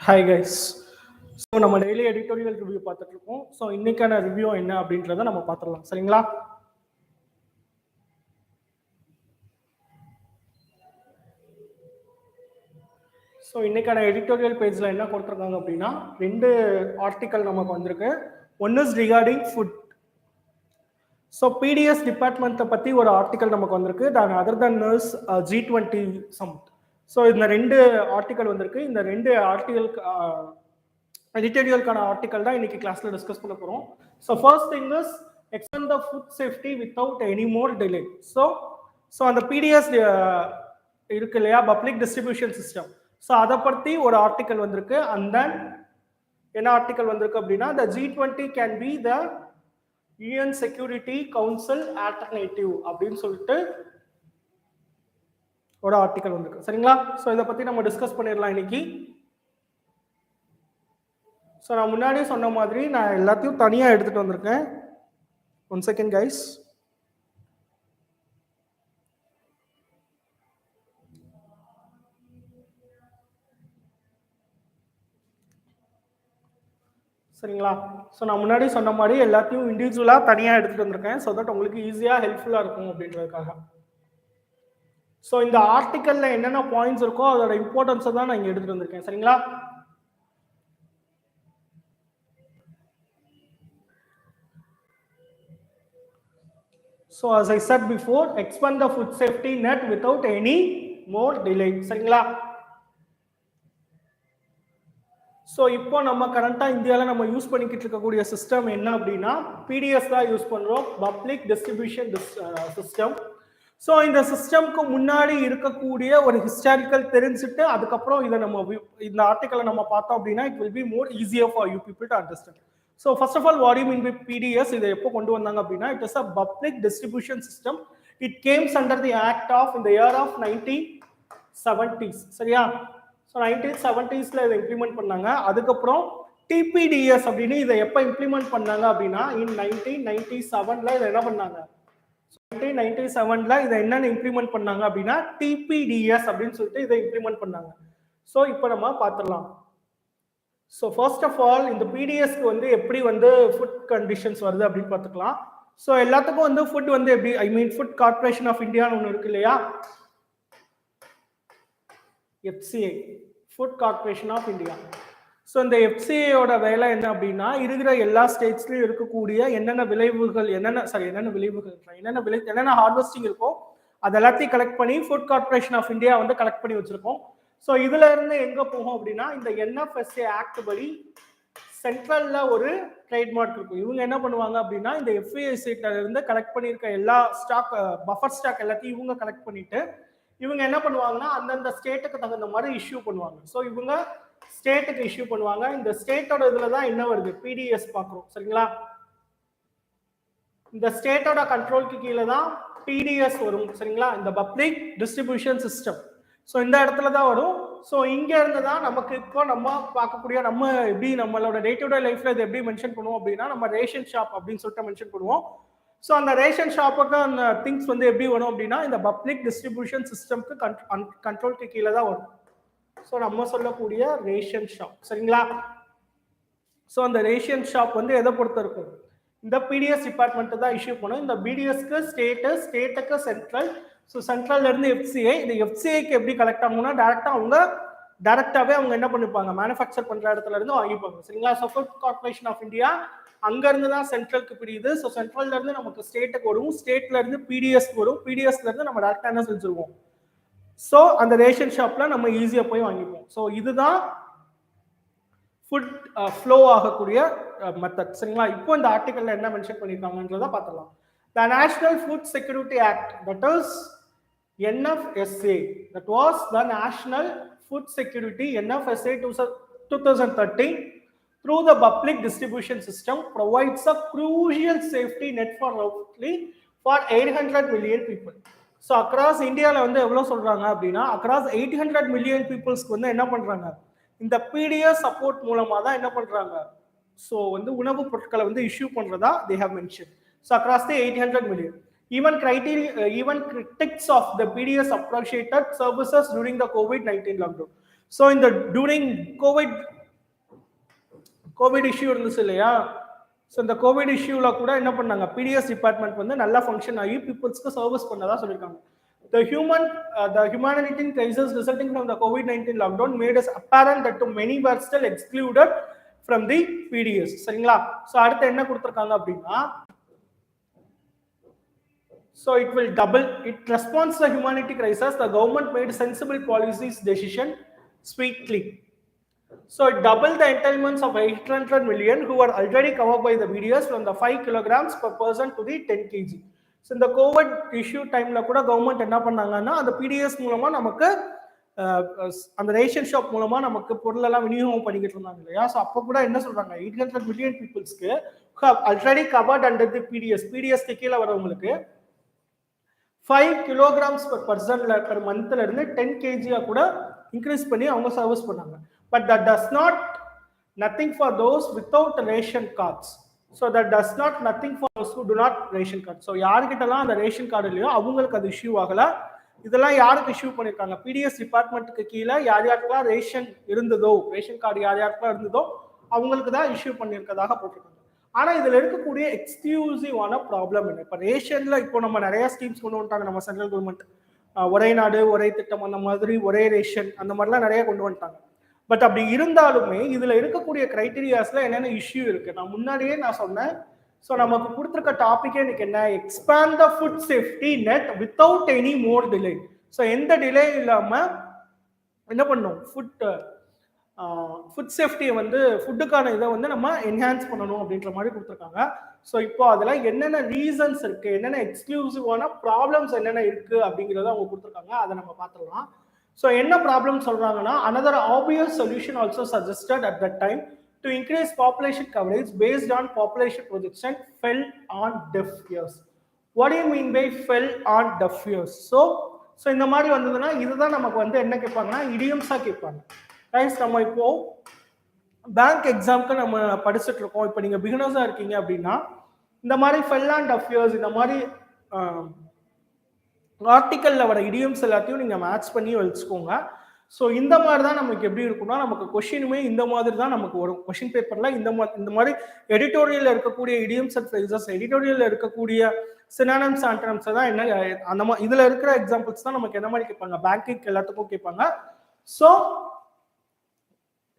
Hi guys. So நம்ம daily editorial review பார்த்துட்டு இருக்கோம். ஸோ இன்னைக்கான ரிவ்யூ என்ன அப்படின்றத நம்ம பார்த்துடலாம், சரிங்களா? ஸோ இன்னைக்கான எடிட்டோரியல் பேஜில் என்ன கொடுத்துருக்காங்க அப்படின்னா, ரெண்டு ஆர்டிக்கல் நமக்கு வந்திருக்கு. One is regarding food. So PDS டிபார்ட்மெண்ட்டை பற்றி ஒரு ஆர்டிக்கல் நமக்கு வந்திருக்கு. Other than is G20 summit. So இந்த ரெண்டு ஆர்டிக்கல் வந்திருக்கு. இந்த ரெண்டு ஆர்டிக்கலுக்கு எடிட்டோரியலுக்கான ஆர்டிக்கல் தான் இன்னைக்கு கிளாஸ்ல டிஸ்கஸ் பண்ண போறோம். So first thing is extend the food safety without any more delay. So அந்த பிடிஎஸ் இருக்கு இல்லையா, பப்ளிக் டிஸ்ட்ரிபியூஷன் சிஸ்டம். ஸோ அதை பற்றி ஒரு ஆர்டிக்கல் வந்திருக்கு. அண்ட் தென் என்ன ஆர்டிக்கல் வந்திருக்கு அப்படின்னா, த G20 can be the UN security council alternative அப்படின்னு சொல்லிட்டு ஒரு ஆர்டிக்கல் வந்திருக்கு, சரிங்களா? ஸோ இதை பற்றி நம்ம டிஸ்கஸ் பண்ணிடலாம் இன்னைக்கு. ஸோ நான் முன்னாடியே சொன்ன மாதிரி நான் எல்லாத்தையும் தனியாக எடுத்துகிட்டு வந்திருக்கேன். One second guys. சரிங்களா? ஸோ நான் முன்னாடி சொன்ன மாதிரி எல்லாத்தையும் இண்டிவிஜுவலாக தனியாக எடுத்துகிட்டு வந்திருக்கேன். ஸோ தட் உங்களுக்கு ஈஸியாக ஹெல்ப்ஃபுல்லாக இருக்கும் அப்படின்றதுக்காக. ஸோ இந்த ஆர்டிக்கலில் என்னென்ன பாயிண்ட்ஸ் இருக்கோ அதோட இம்பார்ட்டன்ஸை தான் நான் இங்கே எடுத்துகிட்டு வந்திருக்கேன், சரிங்களா? So as I said before, expand the food safety net without any more delay, சரிங்களா? ஸோ இப்போ நம்ம கரண்டா இந்தியாவில் நம்ம யூஸ் பண்ணிக்கிட்டு இருக்கக்கூடிய சிஸ்டம் என்ன அப்படின்னா, பிடிஎஸ் தான் யூஸ் பண்ணுறோம், பப்ளிக் டிஸ்ட்ரிபியூஷன் சிஸ்டம். ஸோ இந்த சிஸ்டம்க்கு முன்னாடி இருக்கக்கூடிய ஒரு ஹிஸ்டாரிக்கல் தெரிஞ்சுட்டு அதுக்கப்புறம் இதை நம்ம இந்த ஆர்டிக்கலை நம்ம பார்த்தோம் அப்படின்னா it will be more easier for you people to understand. So first of all, what do you mean by PDS? இதை எப்போ கொண்டு வந்தாங்க அப்படின்னா, it is a public distribution system. It came under the act of in the year of 1970s, சரியா? So 1970ஸ்ல இதை implement பண்ணாங்க. அதுக்கப்புறம் TPDS அப்படின்னு இதை எப்போ இம்ப்ளிமெண்ட் பண்ணாங்க அப்படின்னா, in 1997ல இதை என்ன பண்ணாங்க? 1997ல இதை என்னென்ன இம்ப்ளிமெண்ட் பண்ணாங்க அப்படின்னா TPDS அப்படின்னு சொல்லிட்டு இதை இம்ப்ளிமெண்ட் பண்ணாங்க. ஸோ இப்போ நம்ம பார்த்துடலாம். ஸோ ஃபர்ஸ்ட் ஆஃப் ஆல் இந்த பிடிஎஸ்க்கு வந்து எப்படி வந்து ஃபுட் கண்டிஷன்ஸ் வருது அப்படின்னு பார்த்துக்கலாம். ஸோ எல்லாத்துக்கும் வந்து ஃபுட் வந்து எப்படி, I mean food corporation of இந்தியான்னு ஒன்று இருக்கு இல்லையா, FCI, food corporation of India. So இந்த FCIயோட வேலை என்ன அப்படின்னா, இருக்கிற எல்லா ஸ்டேட்ஸ்லையும் இருக்கக்கூடிய என்னென்ன ஹார்வெஸ்டிங் இருக்கோ அது எல்லாத்தையும் கலெக்ட் பண்ணி ஃபுட் கார்பரேஷன் ஆஃப் இந்தியா வந்து கலெக்ட் பண்ணி வச்சிருக்கோம். ஸோ இதுல இருந்து எங்க போகும் அப்படின்னா, இந்த NFSA ஆக்ட் படி சென்ட்ரல்ல ஒரு ட்ரேட்மார்க் இருக்கும். இவங்க என்ன பண்ணுவாங்க அப்படின்னா, இந்த FAICல இருந்து கலெக்ட் பண்ணியிருக்க எல்லா ஸ்டாக், பஃபர் ஸ்டாக் எல்லாத்தையும் இவங்க கலெக்ட் பண்ணிட்டு இவங்க என்ன பண்ணுவாங்கன்னா அந்தந்த ஸ்டேட்டுக்கு தகுந்த மாதிரி இஷ்யூ பண்ணுவாங்க. ஸோ இவங்க ஸ்டேட்டுக்கு இஷ்யூ பண்ணுவாங்க. இந்த ஸ்டேட்டோட இதுல தான் என்ன வருது, பிடிஎஸ் பார்க்குறோம், சரிங்களா? இந்த ஸ்டேட்டோட கண்ட்ரோலுக்கு கீழே தான் பிடிஎஸ் வரும், சரிங்களா? இந்த பப்ளிக் டிஸ்ட்ரிபியூஷன் சிஸ்டம். ஸோ இந்த இடத்துல தான் வரும். ஸோ இங்க இருந்து தான் நமக்கு இப்போ நம்ம பார்க்கக்கூடிய நம்ம எப்படி நம்மளோட டே டு டே லைஃப்ல இது எப்படி மென்ஷன் பண்ணுவோம் அப்படின்னா, நம்ம ரேஷன் ஷாப் அப்படின்னு சொல்லிட்டு மென்ஷன் பண்ணுவோம். ஸோ அந்த ரேஷன் ஷாப்புக்கு அந்த திங்ஸ் வந்து எப்படி வரும் அப்படின்னா, இந்த பப்ளிக் டிஸ்ட்ரிபியூஷன் சிஸ்டம்க்கு கண்ட்ரோலுக்கு கீழே தான் வரும். ஸோ நம்ம சொல்லக்கூடிய ரேஷன் ஷாப், சரிங்களா? ஸோ அந்த ரேஷன் ஷாப் வந்து எதை பொறுத்த இருக்கும், இந்த பிடிஎஸ் டிபார்ட்மெண்ட் தான் இஷ்யூ பண்ணும். இந்த பிடிஎஸ்க்கு ஸ்டேட்டுக்கு சென்ட்ரல். ஸோ சென்ட்ரல்ல இருந்து FCI, இந்த FCIக்கு எப்படி கலெக்ட் ஆகும்னா டைரக்டாவே அவங்க என்ன பண்ணிப்பாங்க, மேனுஃபேக்சர் பண்ற இடத்துல இருந்து வாங்கிப்பாங்க, சரிங்களா? So food corporation of India அங்க இருந்து தான் சென்ட்ரலுக்கு பிரியுது. ஸோ சென்ட்ரல்ல இருந்து நமக்கு ஸ்டேட்டுக்கு வரும், ஸ்டேட்ல இருந்து பிடிஎஸ் வரும், பிடிஎஸ்ல இருந்து நம்ம டைரக்டா என்ன செஞ்சிருவோம், ஸோ அந்த ரேஷன் ஷாப்ல நம்ம ஈஸியா போய் வாங்கிப்போம். ஸோ இதுதான் ஃபுட் ஃப்ளோ ஆகக்கூடிய மெத்தட், சரிங்களா? இப்போ இந்த ஆர்டிக்கல்ல என்ன மென்ஷன் பண்ணிருக்காங்கன்றத பார்த்துடலாம். The National Food Security Act, that is NFSA, that was the National Food Security NFSA 2013, through the public distribution system provides a crucial safety net for roughly for 800 million people. So across India வந்து எவ்வளவு சொல்றாங்க அப்படின்னா, across 800 million peopleஸ்க்கு வந்து என்ன பண்றாங்க, இந்த PDS support மூலமா தான் என்ன பண்றாங்க, ஸோ வந்து உணவுப் பொருட்களை வந்து இஷ்யூ பண்றதா they have mentioned. So across the 800 million, even critics of the PDS appreciated services during the COVID-19 lockdown. So during COVID Covid issue இருந்துச்சு இல்லையா? ஸோ இந்த கோவிட் இஷ்யூல கூட என்ன பண்ணாங்க, பிடிஎஸ் டிபார்ட்மெண்ட் வந்து நல்லா ஃபங்க்ஷன் ஆகி பீப்புள்ஸ்க்கு சர்வீஸ் பண்ணதா சொல்லியிருக்காங்க. The humanitarian crisis resulting from the COVID-19 lockdown made us apparent that too many were still excluded from the PDS. சரிங்களா? ஸோ அடுத்து என்ன கொடுத்துருக்காங்க அப்படின்னா, so it will double, it responds to the humanity crisis, the government made sensible policies decision swiftly. So it doubled the entitlements of 800 million who were already covered by the BDS from the 5 kilograms per person to the 10 kg. So இந்த Covid issue டைம்ல கூட government என்ன பண்ணாங்கன்னா, அந்த BDS மூலமா நமக்கு அந்த ration shop மூலமா நமக்கு பொருள் எல்லாம் விநியோகம் பண்ணிக்கிட்டு இருந்தாங்க இல்லையா? ஸோ அப்போ கூட என்ன சொல்றாங்க, 800 மில்லியன் பீப்புள்ஸ்க்கு already covered under the PDS, பிடிஎஸ்க்கு கீழே வரவங்களுக்கு 5 kilograms per person per monthல இருந்து 10 kg கூட இன்க்ரீஸ் பண்ணி அவங்க சர்வீஸ் பண்ணாங்க. But that does not nothing for those without ration cards. So that does not nothing for those who do not ration card. So யார்கிட்டலாம் அந்த ration card இல்லையோ அவங்களுக்கு அது issue ஆகல. இதெல்லாம் யாருக்கு இஷ்யூ பண்ணிருக்காங்க, பிடிஎஸ் டிபார்ட்மெண்ட்டுக்கு கீழே யார் யாருக்கெல்லாம் ரேஷன் இருந்ததோ, ரேஷன் கார்டு யார் யாருக்கெல்லாம் இருந்ததோ அவங்களுக்கு தான் இஷ்யூ பண்ணியிருக்கதாக போட்டிருக்காங்க. ஆனா இதுல இருக்கக்கூடிய எக்ஸ்க்ளூசிவான ப்ராப்ளம் என்ன, இப்போ ரேஷன்ல இப்போ நம்ம நிறைய ஸ்கீம்ஸ் கொண்டு வந்துட்டாங்க நம்ம சென்ட்ரல் கவர்மெண்ட், ஒரே நாடு ஒரே திட்டம் அந்த மாதிரி, ஒரே ரேஷன் அந்த மாதிரிலாம் நிறைய கொண்டு வந்துட்டாங்க. பட் அப்படி இருந்தாலுமே இதுல இருக்கக்கூடிய கிரைட்டீரியாஸ்ல என்னென்ன இஷ்யூ இருக்கு, நான் முன்னாடியே நான் சொன்னேன். ஸோ நமக்கு கொடுத்துருக்க டாபிக்கே எனக்கு என்ன, expand the food safety net without any more delay. So எந்த டிலே இல்லாம என்ன பண்ணணும், ஃபுட் சேஃப்டியை வந்து ஃபுட்டுக்கான இதை வந்து நம்ம என்ஹான்ஸ் பண்ணணும் அப்படின்ற மாதிரி கொடுத்துருக்காங்க. ஸோ இப்போ அதில் என்னென்ன ரீசன்ஸ் இருக்கு, என்னென்ன எக்ஸ்க்ளூசிவான ப்ராப்ளம்ஸ் என்னென்ன இருக்கு அப்படிங்கிறத அவங்க கொடுத்துருக்காங்க, அதை நம்ம பார்த்துடலாம். ஸோ என்ன ப்ராப்ளம் சொல்றாங்கன்னா, another obvious solution also suggested at that time to increase population coverage based on population projection fell on deaf ears. What do you mean by fell on deaf ears? So இந்த மாதிரி வந்ததுன்னா இதுதான் நமக்கு வந்து என்ன கேட்பாங்கன்னா, இடியம்ஸா கேட்பாங்க. Rice நம்ம இப்போ பேங்க் எக்ஸாம்க்கு நம்ம படிச்சுட்டு இருக்கோம். இப்போ நீங்க பிகினர்ஸா இருக்கீங்க அப்படின்னா இந்த மாதிரி ஃபெல் ஆன் டெஃப் இயர்ஸ், இந்த மாதிரி ஆர்டிக்கல்ல வர இடியம்ஸ் எல்லாத்தையும் நீங்க மேட்ச் பண்ணி வச்சுக்கோங்க. ஸோ இந்த மாதிரி தான் நமக்கு எப்படி இருக்கும்னா, நமக்கு கொஸ்டினுமே இந்த மாதிரி தான் நமக்கு வரும். கொஸ்டின் பேப்பர்ல இந்த மாதிரி எடிட்டோரியல்ல இருக்கக்கூடிய இடியம்ஸ் அண்ட் ஃப்ரேசஸ், எடிட்டோரியல்ல இருக்கக்கூடிய சினானிம்ஸ் ஆண்டனிம்ஸ் தான் என்ன அந்த மாதிரி இதுல இருக்கிற எக்ஸாம்பிள்ஸ் தான் நமக்கு என்ன மாதிரி கேட்பாங்க, பேங்கிங் எல்லாத்துக்கும் கேட்பாங்க. ஸோ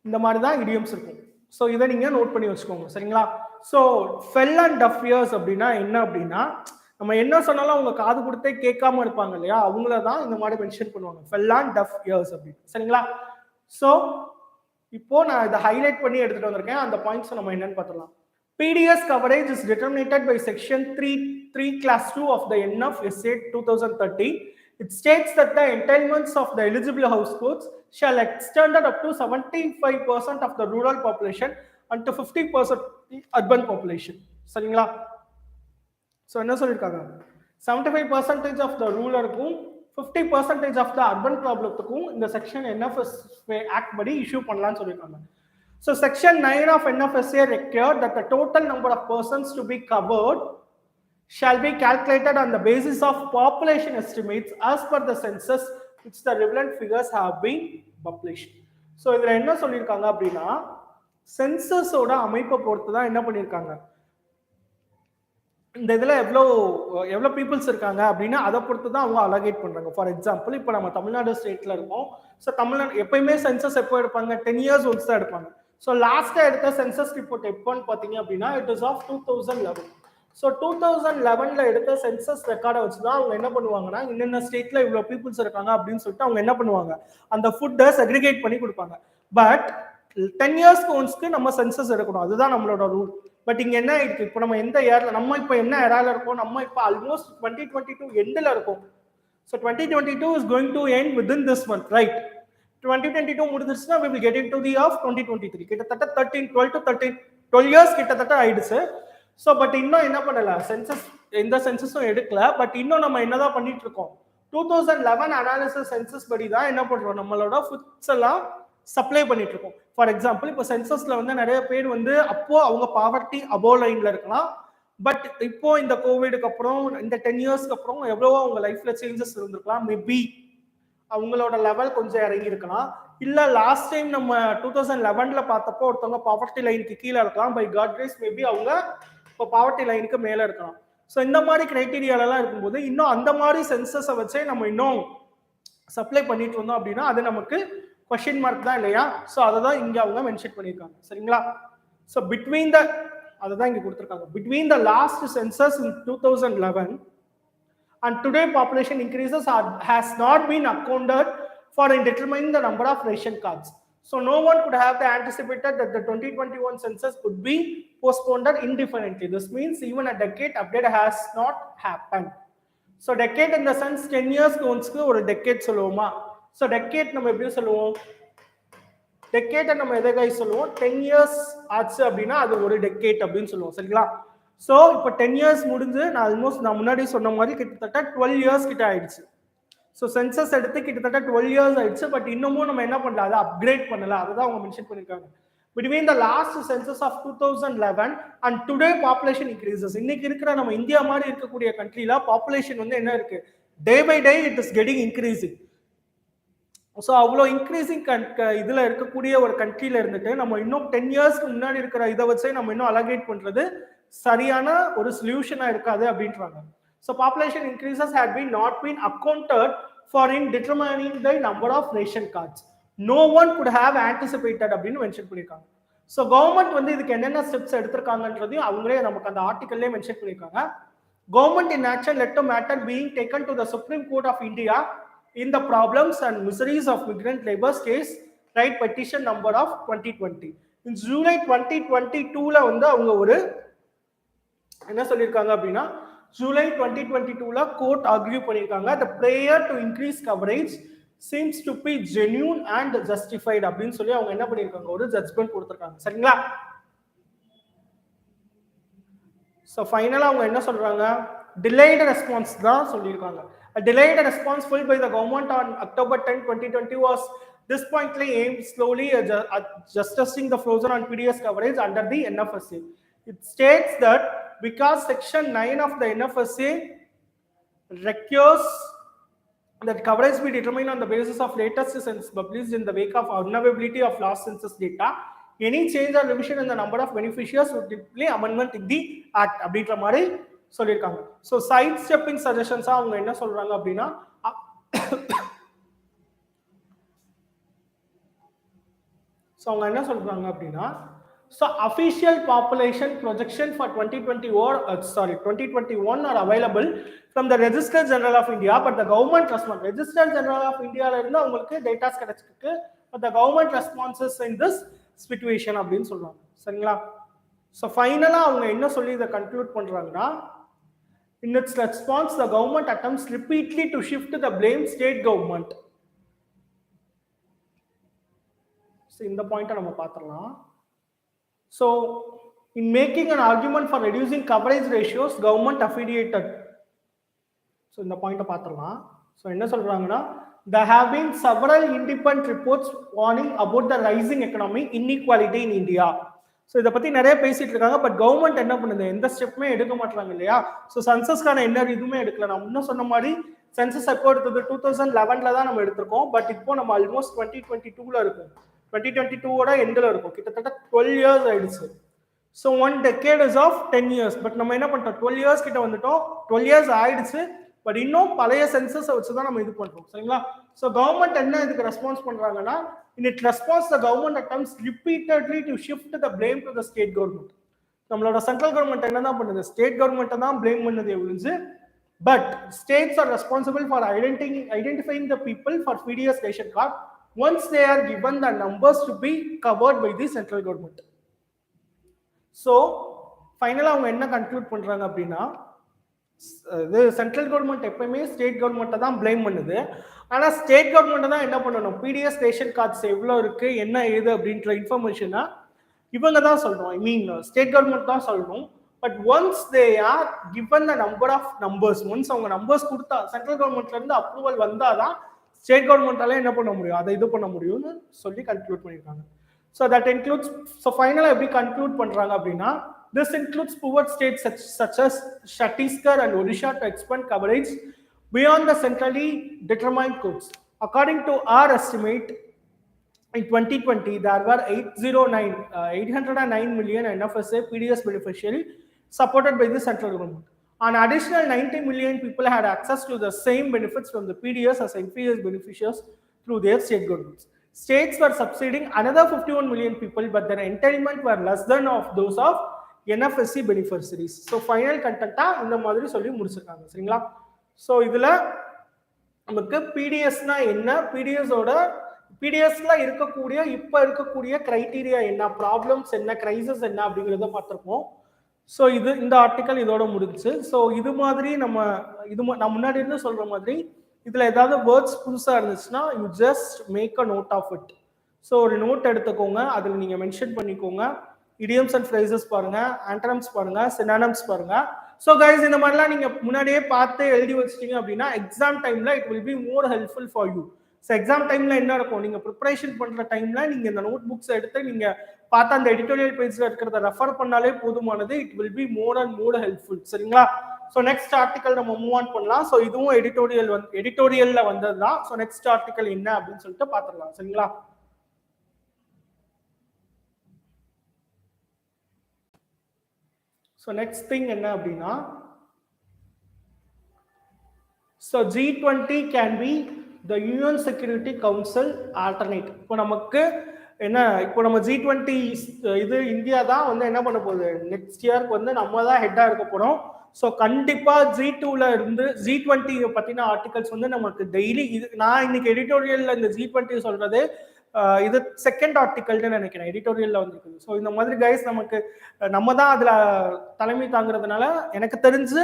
இந்த மாதிரி தான் இடியம்ஸ் இருக்கும். ஸோ இதை நீங்க நோட் பண்ணி வச்சுக்கோங்க, சரிங்களா? So fell and tough years அப்படின்னா என்ன அப்படின்னா, நம்ம என்ன சொன்னாலும் அவங்க காது கொடுத்தே கேட்காம இருப்பாங்க இல்லையா, அவங்கள தான் இந்த மாதிரி மென்ஷன் பண்ணுவாங்க, ஃபெல் அண்ட் டஃப் இயர்ஸ் அப்படின்னு, சரிங்களா? ஸோ இப்போ நான் இதை ஹைலைட் பண்ணி எடுத்துட்டு வந்திருக்கேன். அந்த பாயிண்ட்ஸ் நம்ம என்னன்னு பார்த்துக்கலாம். PDS coverage is determined by section 3 class 2 of the NFSA 2013. It states that the entitlements of the eligible households shall extend up to 75% of the rural population and to 50% the urban population. சரிங்களா? So என்ன சொல்லியிருக்காங்க, 75% of the ரூரலுக்கும் 50% of the urban ப்ராப்ளத்துக்கும் இந்த section NFSA act படி issue பண்ணலாம்னு சொல்லியிருக்காங்க. So section 9 of NFSA required that the total number of persons to be covered shall be calculated on the basis of population estimates as per the census which the relevant figures have been published. So இதில் என்ன சொல்லியிருக்காங்க அப்படின்னா, சென்சஸோட அமைப்பை பொறுத்து தான் என்ன பண்ணியிருக்காங்க, இந்த இதில் எவ்வளோ பீப்புள்ஸ் இருக்காங்க அப்படின்னா அதை பொறுத்து தான் அவங்க அலோகேட் பண்ணுறாங்க. ஃபார் எக்ஸாம்பிள் இப்போ நம்ம தமிழ்நாடு ஸ்டேட்டில் இருக்கோம். ஸோ தமிழ்நாடு எப்பயுமே சென்சஸ் எப்போ எடுப்பாங்க, 10 years ஒன்ஸ் தான் எடுப்பாங்க. ஸோ லாஸ்ட்டாக எடுத்த சென்சஸ் ரிப்போர்ட் எப்போன்னு பார்த்தீங்க அப்படின்னா இட் இஸ் ஆஃப் 2011. ஸோ 2011 எடுத்த சென்சஸ் ரெக்கார்டை வச்சு தான் அவங்க என்ன பண்ணுவாங்கன்னா, இன்னென்ன ஸ்டேட்டில் இவ்வளோ பீப்புள்ஸ் இருக்காங்க அப்படின்னு சொல்லிட்டு அவங்க என்ன பண்ணுவாங்க, அந்த ஃபுட்டை செக்ரிகேட் பண்ணி கொடுப்பாங்க. பட் 10 years ஒன்ஸ்க்கு நம்ம சென்சஸ் எடுக்கணும், அதுதான் நம்மளோட ரூல். பட் இங்க என்ன இருக்கு, இப்போ நம்ம எந்த இயர்ல, நம்ம இப்போ என்ன எரால இருக்கோம், நம்ம இப்போ ஆல்மோஸ்ட் 2022 எண்ட்ல இருக்கோம். So 2022 is going to end within this month, right? 2022 முடிஞ்சிருச்சுன்னா we will get into the of 2023. கிட்டத்தட்ட 12 years கிட்டத்தட்ட ஆயிடுச்சு. ஸோ பட் இன்னும் என்ன பண்ணல, சென்சஸ் எந்த சென்சஸும் எடுக்கல. பட் இன்னும் நம்ம என்னதான் பண்ணிட்டு இருக்கோம், 2011 அனாலிசிஸ் சென்சஸ் படி தான் என்ன பண்றோம், நம்மளோட ஃபுட்ஸ் எல்லாம் சப்ளை பண்ணிட்டு இருக்கோம். ஃபார் எக்ஸாம்பிள் இப்போ சென்சஸ்ல வந்து நிறைய பேர் வந்து அப்போ அவங்க பாவர்ட்டி அபோவ் லைன்ல இருக்கலாம். பட் இப்போ இந்த கோவிடுக்கு அப்புறம் இந்த 10 yearsக்கு அப்புறம் எவ்வளவோ அவங்க லைஃப்ல சேஞ்சஸ் இருந்திருக்கலாம். மேபி அவங்களோட லெவல் கொஞ்சம் இறங்கி இருக்கலாம். இல்ல லாஸ்ட் டைம் நம்ம 2011ல பார்த்தப்போ ஒருத்தவங்க பாவர்ட்டி லைனுக்கு கீழே இருக்கலாம், பை காட் கிரேஸ் மேபி அவங்க இப்போ பாவர்ட்டி லைனுக்கு மேலே இருக்கலாம். ஸோ இந்த மாதிரி கிரைட்டீரியாலலாம் இருக்கும்போது இன்னும் அந்த மாதிரி சென்சஸை வச்சே நம்ம இன்னும் சப்ளை பண்ணிட்டு இருந்தோம் அப்படின்னா அது நமக்கு கொஸ்டின் மார்க் தான் இல்லையா? ஸோ அதை தான் இங்கே அவங்க மென்ஷன் பண்ணியிருக்காங்க. சரிங்களா? ஸோ பிட்வீன் த அதை தான் இங்கே கொடுத்துருக்காங்க. Between the last census in 2011 and today population increases has not been accounted for in determining the number of ration cards. So no one could have anticipated that the 2021 census could be postponed indefinitely. This means even a decade update has not happened. So decade in the sense 10 years once ஒரு decade சொல்லுவோமா? So decade நம்ம எப்படி சொல்லுவோம்? decade நம்ம எதை guys சொல்லுவோம்? 10 years ஆச்சு அப்படின்னா அது ஒரு decade அப்படின்னு சொல்லுவோம். சரிங்களா? ஸோ இப்போ 10 இயர்ஸ் முடிஞ்சு நான் முன்னாடி சொன்ன மாதிரி கிட்டத்தட்ட 12 இயர்ஸ் கிட்ட ஆயிடுச்சு. ஸோ சென்சஸ் எடுத்து கிட்டத்தட்ட 12 இயர்ஸ் ஆயிடுச்சு. பட் இன்னமும் நம்ம என்ன பண்ணல, அதை அப்கிரேட் பண்ணல. அதை தான் அவங்க மென்ஷன் பண்ணியிருக்காங்க. Between the last census of 2011 and today population increases. இன்னைக்கு இருக்கிற நம்ம இந்தியா மாதிரி இருக்கக்கூடிய கண்ட்ரில பாப்புலேஷன் வந்து என்ன இருக்கு, day by day it is getting increasing. So அவ்வளோ இன்க்ரீசிங் இதில் இருக்கக்கூடிய ஒரு கண்ட்ரியில் இருந்துட்டு நம்ம இன்னும் 10 இயர்ஸ்க்கு முன்னாடி இருக்கிற இதை வச்சே நம்ம இன்னும் அலகேட் பண்ணுறது சரியான ஒரு சொல்யூஷனாக இருக்காது அப்படின்றாங்க. So population increases had been not been accounted for in determining the number of ration cards. No one could have anticipated அப்படின்னு மென்ஷன் பண்ணியிருக்காங்க. ஸோ கவர்மெண்ட் வந்து இதுக்கு என்னென்ன ஸ்டெப்ஸ் எடுத்திருக்காங்கன்றதையும் அவங்களே நமக்கு அந்த ஆர்டிக்கல்லே மென்ஷன் பண்ணியிருக்காங்க. Government in action led to matter being taken to the Supreme Court of India in the problems and miseries of migrant labor's case right petition number of 2020. In July 2022ல வந்து அவங்க ஒரு என்ன சொல்லியிருக்காங்க அப்படின்னா ஜூலை 2022ல கோர்ட் ஆர்கியூ பண்ணியிருக்காங்க. the prayer to increase coverage seems to be genuine and justified அப்படின்னு சொல்லி அவங்க என்ன பண்ணியிருக்காங்க, ஒரு ஜட்ஜ்மெண்ட் கொடுத்துருக்காங்க. சரிங்களா? ஸோ ஃபைனலாக அவங்க என்ன சொல்றாங்க, delayed response தான் சொல்லியிருக்காங்க. A delayed response filed by the government on October 10, 2020 was disappointingly aimed slowly adjusting the frozen on PDS coverage under the NFSA. It states that because Section 9 of the NFSA requires that coverage be determined on the basis of latest census published in the wake of unavailability of last census data, any change or revision in the number of beneficiaries would typically amendment in the act அப்படின்ற மாதிரி சொல்லியிருக்காங்க. So side stepping சஜஷன்ஸாக அவங்க என்ன சொல்றாங்க அப்படின்னா so official population projection for 2021 are available from the Register General of India, but the government response Register General of India ல இருந்து உங்களுக்கு டேட்டாஸ் கிடைச்சிருக்கு, but the government responses in this situation அப்படின்னு சொல்றாங்க. சரிங்களா? ஸோ ஃபைனலா அவங்க என்ன சொல்லி இதை கன்க்ளூட் பண்றாங்கன்னா, in its response the government attempts repeatedly to shift the blame state government. So இந்த பாயிண்ட்டை நம்ம பார்த்துடலாம். So, in making an argument for reducing coverage ratios, government affiliated. So, in the point of Patrana. So, in there have been several independent reports warning about the rising economic inequality in India. So, இதை பத்தி நிறைய பேசிட்டு இருக்காங்க. But government என்ன பண்ணுது, எந்த ஸ்டெப்புமே எடுக்க மாட்டாங்க இல்லையா? ஸோ சென்சஸ்க்கான என்ன இதுவுமே எடுக்கல. நான் முன்ன சொன்ன மாதிரி சென்சஸ் எப்போ எடுத்தது 2011ல தான் நம்ம எடுத்திருக்கோம். பட் இப்போ நம்ம ஆல்மோஸ்ட் 2022ல இருக்கும். 2022ஓட எண்டில் இருக்கும். கிட்டத்தட்ட 12 இயர்ஸ் ஆயிடுச்சு. So 1 decade is of 10 years. But நம்ம என்ன பண்ணிட்டோம், 12 இயர்ஸ் கிட்ட வந்துட்டோம். 12 இயர்ஸ் ஆயிடுச்சு. பட் இன்னும் பழைய சென்சஸை வச்சு தான் நம்ம இது பண்றோம். சரிங்களா? ஸோ கவர்மெண்ட் என்ன இதுக்கு ரெஸ்பான்ஸ் பண்றாங்கன்னா, in its response the government attempts repeatedly to shift the blame to the state government. நம்மளோட சென்ட்ரல் கவர்மெண்ட் என்ன தான் பண்ணுது, ஸ்டேட் கவர்மெண்ட்டை தான் blame பண்ணுது எவ்வளவு. But states are responsible for identifying the people for PDS ration card once they are given the numbers to be covered by the central government. So ஃபைனலா அவங்க என்ன கன்க்ளூட் பண்றாங்க அப்படின்னா, இது சென்ட்ரல் கவர்மெண்ட் எப்பவுமே ஸ்டேட் கவர்மெண்ட்டை தான் பிளேம் பண்ணுது. ஆனா ஸ்டேட் கவர்மெண்ட் தான் என்ன பண்ணணும், PDS ரேஷன் கார்ட்ஸ் எவ்வளோ இருக்கு என்ன ஏது அப்படின்ற இன்ஃபர்மேஷனை இவங்க தான் சொல்லணும். ஐ மீன் ஸ்டேட் கவர்மெண்ட் தான் சொல்லணும். But once they are given the number of numbers, once அவங்க நம்பர்ஸ் கொடுத்தா சென்ட்ரல் கவர்மெண்ட்ல இருந்து அப்ரூவல் வந்தாதான் ஸ்டேட் கவர்மெண்டால என்ன பண்ண முடியும், அதை இது பண்ண முடியும்னு சொல்லி கன்க்ளூட் பண்ணியிருக்காங்க. ஸோ தட் இன்க்ளூட்ஸ், ஸோ ஃபைனலாக எப்படி கன்க்ளூட் பண்ணுறாங்க அப்படின்னா, this includes poor states such as Chhattisgarh and Odisha to expand coverage beyond the centrally determined codes. According to our estimate, in 2020 there were 809 million NFSA PDS beneficiary supported by the central government. An additional 90 million people had access to the same benefits from the PDS as NPS beneficiaries through their state governments. States were subsidizing another 51 million people, but their entitlement were less than of those of NFSC beneficiaries. So final content இந்த மாதிரி சொல்லி முடிச்சிருக்காங்க சரிங்களா. So இதுல நமக்கு பிடிஎஸ்னா என்ன, பிடிஎஸ்ல இருக்கக்கூடிய இப்ப இருக்கக்கூடிய கிரைட்டீரியா என்ன, ப்ராப்ளம்ஸ் என்ன, கிரைசஸ் என்ன அப்படிங்கிறத பார்த்துருப்போம். ஸோ இது இந்த ஆர்டிக்கல் இதோட முடிஞ்சுச்சு. ஸோ இது மாதிரி நான் முன்னாடி இருந்து சொல்ற மாதிரி இதுல ஏதாவது வேர்ட்ஸ் புதுசா இருந்துச்சுன்னா you just make a note of it. So ஒரு நோட் எடுத்துக்கோங்க, அதில் நீங்க மென்ஷன் பண்ணிக்கோங்க. இடியம்ஸ் அண்ட் ஃப்ரேசஸ் பாருங்க, ஆண்டனம்ஸ் பாருங்க, சினானிம்ஸ் பாருங்க. ஸோ கைஸ் இந்த மாதிரிலாம் நீங்க முன்னாடியே பார்த்து எழுதி வச்சிட்டீங்க அப்படின்னா எக்ஸாம் டைம்ல it will be more helpful for you. So exam டைம்ல என்ன இருக்கும், நீங்க ப்ரிப்பரேஷன் பண்ற டைம்ல நீங்க இந்த நோட் புக்ஸ் எடுத்து நீங்க பார்த்து அந்த எடிட்டோரியல் பேஜ்ல இருக்கிறத ரெஃபர் பண்ணாலே போதுமானது. It will be more and more helpful சரிங்களா. ஸோ நெக்ஸ்ட் ஆர்டிக்கல் நம்ம மூவ் ஆன் பண்ணலாம். ஸோ இதுவும் எடிட்டோரியல்ல வந்தது தான். ஸோ நெக்ஸ்ட் ஆர்டிக்கல் என்ன அப்படின்னு சொல்லிட்டு பார்த்துடலாம் சரிங்களா. ஸோ நெக்ஸ்ட் திங் என்ன அப்படின்னா, so G20 can be the UN security council alternate. இப்போ நமக்கு என்ன, இப்போ நம்ம G20 இது இந்தியா தான் வந்து என்ன பண்ண போகுது, நெக்ஸ்ட் இயர்க்கு வந்து நம்ம தான் ஹெட்டா இருக்க போறோம். ஸோ கண்டிப்பா G2ல இருந்து G20 பத்தின ஆர்டிகல்ஸ் வந்து நமக்கு டெய்லி இது நான் இன்னைக்கு எடிட்டோரியல்ல இந்த G20 சொல்றது இது செகண்ட் ஆர்டிக்கல்னு நினைக்கிறேன் எடிட்டோரியல்ல வந்துருக்குது. ஸோ இந்த மாதிரி கைஸ் நமக்கு நம்ம தான் அதுல தலைமை தாங்கிறதுனால எனக்கு தெரிஞ்சு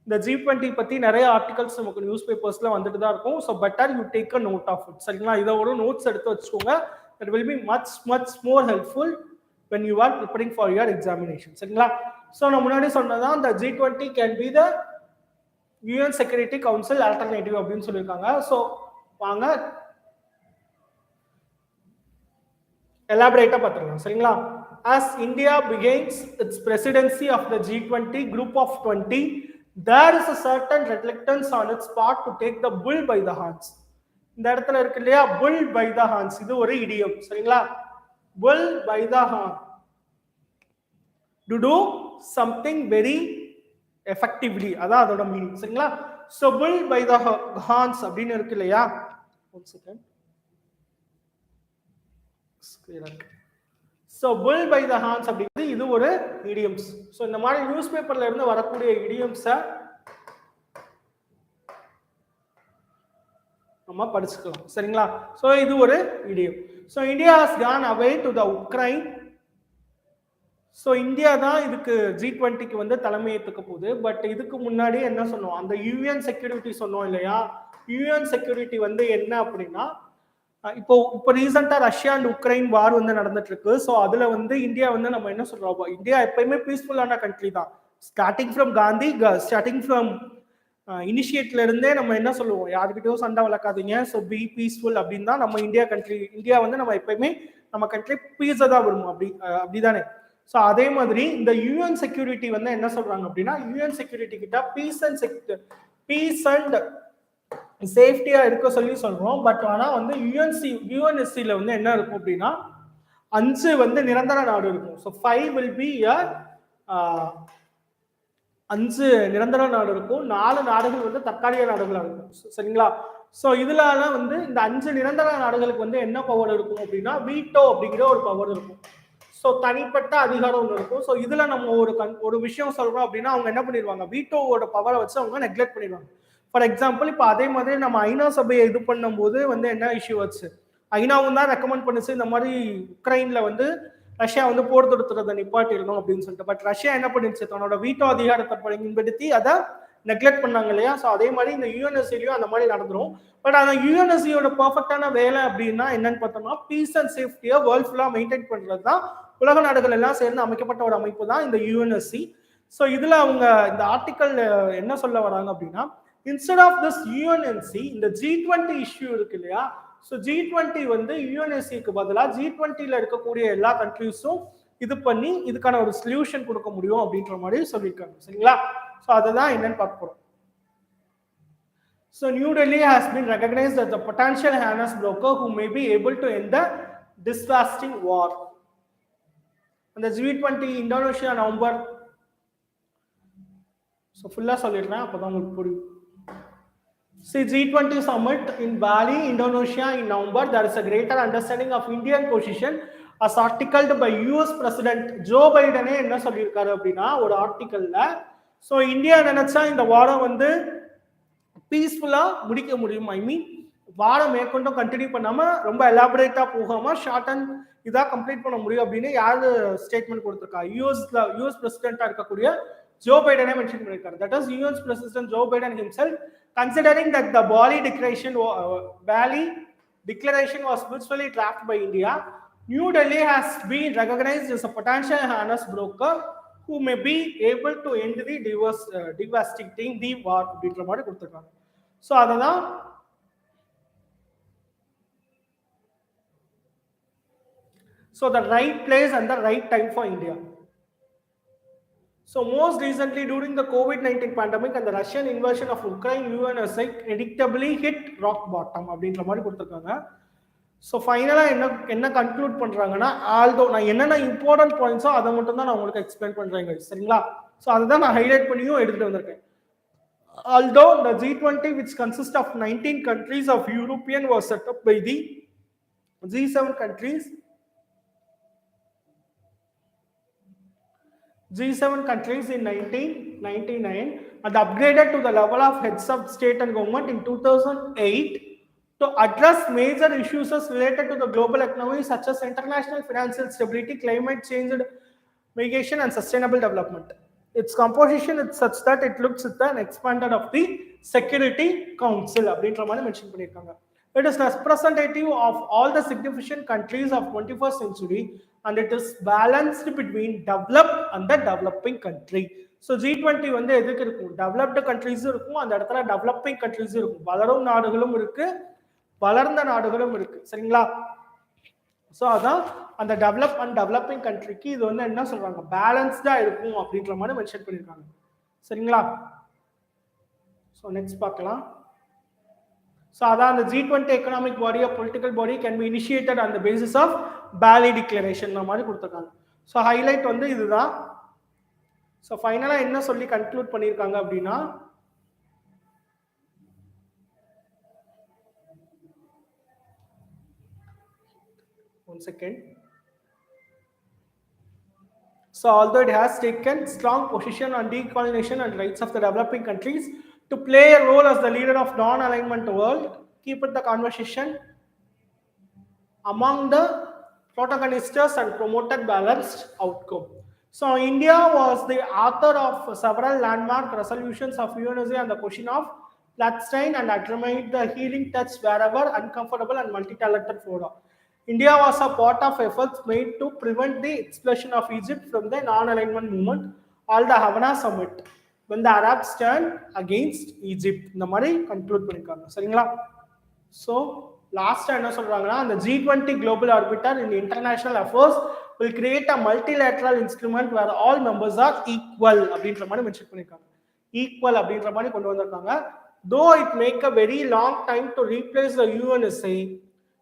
இந்த G20 பத்தி நிறைய ஆர்டிகல்ஸ் நமக்கு நியூஸ் பேப்பர்ஸ்ல வந்துட்டு தான் இருக்கும். So better you take a note of it சரிங்களா. இதை ஒரு நோட்ஸ் எடுத்து வச்சுக்கோங்க. That will be much more helpful when you are preparing for your examination சரிங்களா. ஸோ நான் முன்னாடி சொன்னதான் இந்த G20 can be the UN security council alternative அப்படின்னு சொல்லியிருக்காங்க. ஸோ வாங்க எலாபரேட்டா பார்த்துக்கலாம் சரிங்களா. As India begins its presidency of the G20 group of 20, there is a certain reluctance on its part to take the bull by the horns. இந்த இடத்துல இருக்கு இல்லையா bull by the horns, இது ஒரு இடியம் சரிங்களா. bull by the horn to do something very effectively, அதான் அதோட meaning சரிங்களா. so bull by the horns அப்படின்னு இருக்கு இல்லையா, one second. So bull by the horns அப்படிங்கிறது இது ஒரு idioms. ஸோ இந்த மாதிரி நியூஸ் பேப்பர்ல இருந்து வரக்கூடிய இடியம்ஸை நம்ம படிச்சுக்கலாம் சரிங்களா. ஸோ இது ஒரு idiom. So India has gone away to the Ukraine. So India தான் இதுக்கு G20க்கு வந்து தலைமையேற்றுக்க போகுது. பட் இதுக்கு முன்னாடி என்ன சொன்னோம், அந்த யூஎன் செக்யூரிட்டி சொன்னோம் இல்லையா. யூஎன் செக்யூரிட்டி வந்து என்ன அப்படின்னா, இப்போ ரீசெண்டா ரஷ்யா அண்ட் உக்ரைன் வார் வந்து நடந்துட்டு இருக்கு. ஸோ அதுல வந்து இந்தியா வந்து நம்ம என்ன சொல்றோம், இந்தியா எப்பயுமே பீஸ்ஃபுல்லான கண்ட்ரி தான். Starting from Gandhi, starting from இனிஷியேட்ல இருந்தே நம்ம என்ன சொல்லுவோம், யாருக்கிட்டையும் சண்டை வளர்க்காதீங்க, ஸோ பி பீஸ்ஃபுல் அப்படின்னு தான் நம்ம இந்தியா வந்து நம்ம எப்பயுமே நம்ம கண்ட்ரி பீஸை தான் விரும்பும் அப்படிதானே. ஸோ அதே மாதிரி இந்த யூஎன் செக்யூரிட்டி வந்து என்ன சொல்றாங்க அப்படின்னா, யூஎன் செக்யூரிட்டி கிட்ட பீஸ் அண்ட் சேஃப்டியா இருக்க சொல்லி சொல்றோம். பட் ஆனா வந்து யூஎன்எஸ்சில வந்து என்ன இருக்கும் அப்படின்னா 5 வந்து நிரந்தர நாடு இருக்கும். ஸோ 5 வில் பி 5 நிரந்தர நாடு இருக்கும், 4 நாடுகள் வந்து தற்காலிக நாடுகளா இருக்கும் சரிங்களா. ஸோ இதுல வந்து இந்த 5 நிரந்தர நாடுகளுக்கு வந்து என்ன பவர் இருக்கும் அப்படின்னா, வீட்டோ அப்படிங்கிற ஒரு பவர் இருக்கும். ஸோ தனிப்பட்ட அதிகாரம் ஒன்று இருக்கும். ஸோ இதுல நம்ம ஒரு விஷயம் சொல்றோம் அப்படின்னா அவங்க என்ன பண்ணிடுவாங்க, வீட்டோவோட பவரை வச்சு அவங்க நெக்லெக்ட் பண்ணிடுவாங்க. ஃபார் எக்ஸாம்பிள் இப்போ அதே மாதிரி நம்ம ஐநா சபையை இது பண்ணும்போது வந்து என்ன இஷ்யூ வச்சு, ஐநாவும் தான் ரெக்கமெண்ட் பண்ணுச்சு இந்த மாதிரி உக்ரைன்ல வந்து ரஷ்யா வந்து போர் தொடுத்துறதை நிப்பாட்டிடணும் அப்படின்னு சொல்லிட்டு. பட் ரஷ்யா என்ன பண்ணிடுச்சு, தன்னோட வீட்டோ அதிகாரத்தை பயன்படுத்தி அதை நெக்லெக்ட் பண்ணாங்க இல்லையா. ஸோ அதே மாதிரி இந்த யூஎன்எஸ்சிலையும் அந்த மாதிரி நடந்துரும். பட் அந்த யூஎன்எஸ்சியோட பர்ஃபெக்டான வேலை அப்படின்னா என்னன்னு பார்த்தோம்னா, பீஸ் அண்ட் சேஃப்டியை வேர்ல்ட் ஃபுல்லா மெயின்டைன் பண்றது தான். உலக நாடுகள் எல்லாம் சேர்ந்து அமைக்கப்பட்ட ஒரு அமைப்பு தான் இந்த யூஎன்எஸ்சி. ஸோ இதுல அவங்க இந்த ஆர்டிக்கல் என்ன சொல்ல வராங்க அப்படின்னா, instead of this UNSC, இந்த G20 இஷ்யூ இருக்கு இல்லையா. ஸோ G20 வந்து யூஎன்எஸ்சிக்கு பதிலாக G20ல இருக்கக்கூடிய எல்லா கண்ட்ரிஸும் இது பண்ணி இதுக்கான ஒரு சொல்யூஷன் கொடுக்க முடியும் அப்படின்ற மாதிரி சொல்லியிருக்காங்க சரிங்களா. ஸோ அதுதான் என்னன்னு பார்க்க போறோம். So New Delhi has been recognized as the potential harness broker who may be able to end the devastating war. And the G20 Indonesia November. So fulla solidna appo உங்களுக்கு புரியும். See, G20 summit in Bali, Indonesia in November, there is a greater understanding of Indian position as articled by US President Joe Biden என்ன சொல்லியிருக்காரு அப்படின்னா ஒரு ஆர்டிக்கல்ல so India நினைச்சா இந்த வாரம் வந்து பீஸ்ஃபுல்லா முடிக்க முடியும். ஐ மீன் வாரம் மேற்கொண்டும் கண்டினியூ பண்ணாம ரொம்ப எலாபரேட்டா போகாம ஷார்ட் அண்ட் இதா கம்ப்ளீட் பண்ண முடியும் அப்படின்னு யாரு ஸ்டேட்மெண்ட் கொடுத்திருக்கா? யூஎஸ் பிரசிடென்டா இருக்கக்கூடிய ஜோ பைடனே மென்ஷன் பண்ணிருக்காரு. That is US president Joe Biden himself considering that the Bali declaration was virtually drafted by India, New Delhi has been recognized as a potential harness broker who may be able to end the devastating the war அப்படின்ற மாதிரி கொடுத்திருக்காங்க. So அதுதான் so the right place and the right time for India. So most recently during the COVID-19 pandemic and the Russian invasion of Ukraine, UPSC predictably hit rock bottom அப்படின்ற மாதிரி கொடுத்திருக்காங்க. So ஃபைனலாக என்ன conclude பண்ணுறாங்கன்னா although நான் என்னென்ன important பாயிண்ட்ஸோ அதை மட்டும் தான் நான் உங்களுக்கு எக்ஸ்பிளைன் பண்ணுறேங்க, சரிங்களா? ஸோ அதை தான் நான் ஹைலைட் பண்ணியும் எடுத்துகிட்டு வந்திருக்கேன். Although the G20, which consists of 19 countries of European, was set up by the G7 countries in 1999 and upgraded to the level of heads of state and government in 2008 to address major issues related to the global economy such as international financial stability, climate change, migration and sustainable development. Its composition is such that it looks at an expanded of the Security Council அப்படின்ற மாதிரி mention பண்ணியிருக்காங்க. It is representative of all the significant countries of 21st century and it is balanced between developed and the developing country. So G20 வந்து எதுக்கு இருக்கும்? Developed கண்ட்ரீஸும் இருக்கும், அந்த இடத்துல developing கண்ட்ரீஸும் இருக்கும். வளரும் நாடுகளும் இருக்கு, வளர்ந்த நாடுகளும் இருக்கு, சரிங்களா? ஸோ அதான் அந்த டெவலப் அண்ட் டெவலப்பிங் கண்ட்ரிக்கு இது வந்து என்ன சொல்றாங்க, பேலன்ஸ்டா இருக்கும் அப்படின்ற மாதிரி மென்ஷன் பண்ணியிருக்காங்க, சரிங்களா? ஸோ நெக்ஸ்ட் பார்க்கலாம். So அதான் the G20 economic body or political body can be initiated on the basis of Bali declaration மாதிரி கொடுத்திருக்காங்க. ஸோ ஹைலைட் வந்து இதுதான். ஸோ ஃபைனலா என்ன சொல்லி கன்க்ளூட் பண்ணியிருக்காங்க அப்படின்னா one second. So although it has taken strong position on decolonization and rights of the developing countries to play a role as the leader of non-alignment world, keep it the conversation among the protagonists and promoted balanced outcome. So India was the author of several landmark resolutions of UNSC on the question of Palestine and admired the healing touch wherever uncomfortable and multilateral fora. India was a part of efforts made to prevent the expulsion of Egypt from the non-alignment movement, all the Havana summit, when the Arabs turned against Egypt. இந்த மாதிரி conclude பண்ணிருக்காங்க, சரிங்களா? So லாஸ்டா என்ன சொல்றாங்கன்னா, அந்த G20 global arbiter in international affairs will create a multilateral instrument where all members are equal அப்படின்ற மாதிரி மென்ஷன் பண்ணிருக்காங்க. ஈக்குவல் அப்படின்ற மாதிரி கொண்டு வந்திருக்காங்க. Though it make a very long time to replace the UNSC.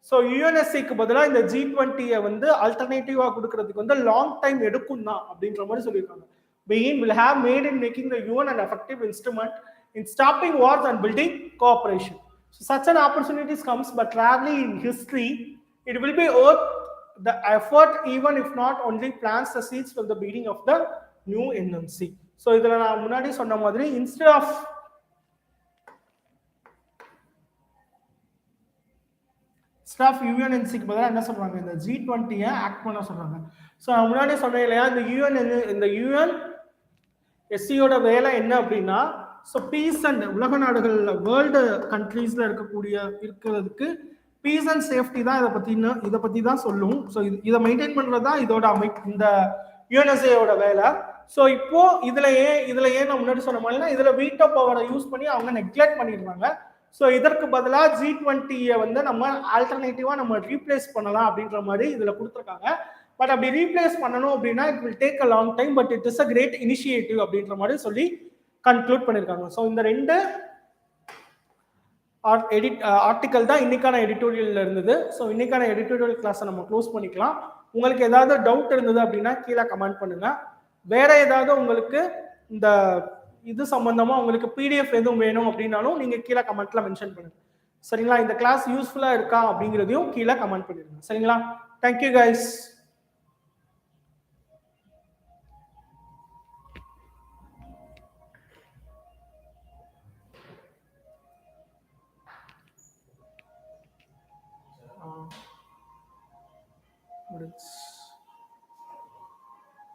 So யூஎன்எஸ்சிக்கு பதிலாக இந்த G20 வந்து ஆல்டர்னேட்டிவா கொடுக்கறதுக்கு வந்து லாங் டைம் எடுக்கும் தான் அப்படின்ற மாதிரி சொல்லியிருக்காங்க. Beijing will have made in making the UN an effective instrument in stopping wars and building cooperation. So such an opportunity comes, but rarely in history it will be worth the effort, even if not only plants the seeds from the beginning of the new NMC. So இதில் நான் முன்னாடி சொன்ன மாதிரி instead of யூஎன்என்சிக்கு பதிலாக என்ன சொல்றாங்க, இந்த G20 act பண்ண சொல்றாங்க. ஸோ நான் முன்னாடி சொன்னேன் இல்லையா, இந்த யூஎன்எஸ்சியோட வேலை என்ன அப்படின்னா, ஸோ பீஸ் அண்ட் உலக நாடுகள் வேர்ல்டு கண்ட்ரீஸ்ல இருக்கிறதுக்கு பீஸ் அண்ட் சேஃப்டி தான் இதை பத்தி தான் சொல்லும். ஸோ இதை மெயின்டைன் பண்றது தான் இதோட இந்த யூஎன்எஸ்சியோட வேலை. ஸோ இப்போ இதுல ஏன் நான் முன்னாடி சொன்ன மாதிரி இதுல வீட்டோ பவரை யூஸ் பண்ணி அவங்க நெக்லெக்ட் பண்ணிடுறாங்க. ஸோ இதற்கு பதிலாக G20 வந்து நம்ம ஆல்டர்னேட்டிவா நம்ம ரீப்ளேஸ் பண்ணலாம் அப்படின்ற மாதிரி இதுல கொடுத்துருக்காங்க. பட் அப்படி ரீப்ளேஸ் பண்ணணும் அப்படின்னா it will take a long time, but it is a great initiative அப்படின்ற மாதிரி சொல்லி கன்க்ளூட் பண்ணியிருக்காங்க. ஸோ இந்த ரெண்டு ஆர்டிக்கல் தான் இன்னைக்கான எடிட்டோரியல்ல இருந்தது. ஸோ இன்னைக்கான எடிட்டோரியல் கிளாஸை நம்ம க்ளோஸ் பண்ணிக்கலாம். உங்களுக்கு ஏதாவது டவுட் இருந்தது அப்படின்னா கீழே கமெண்ட் பண்ணுங்க. வேற ஏதாவது உங்களுக்கு இந்த இது சம்பந்தமா உங்களுக்கு பிடிஎஃப் எதுவும் வேணும் அப்படின்னாலும் நீங்க கீழே கமெண்ட்ல மென்ஷன் பண்ணுங்க. சரிங்களா? இந்த கிளாஸ் யூஸ்ஃபுல்லா இருக்கா அப்படிங்கிறதையும் கீழே கமெண்ட் பண்ணிடுங்க. சரிங்களா? Thank you guys.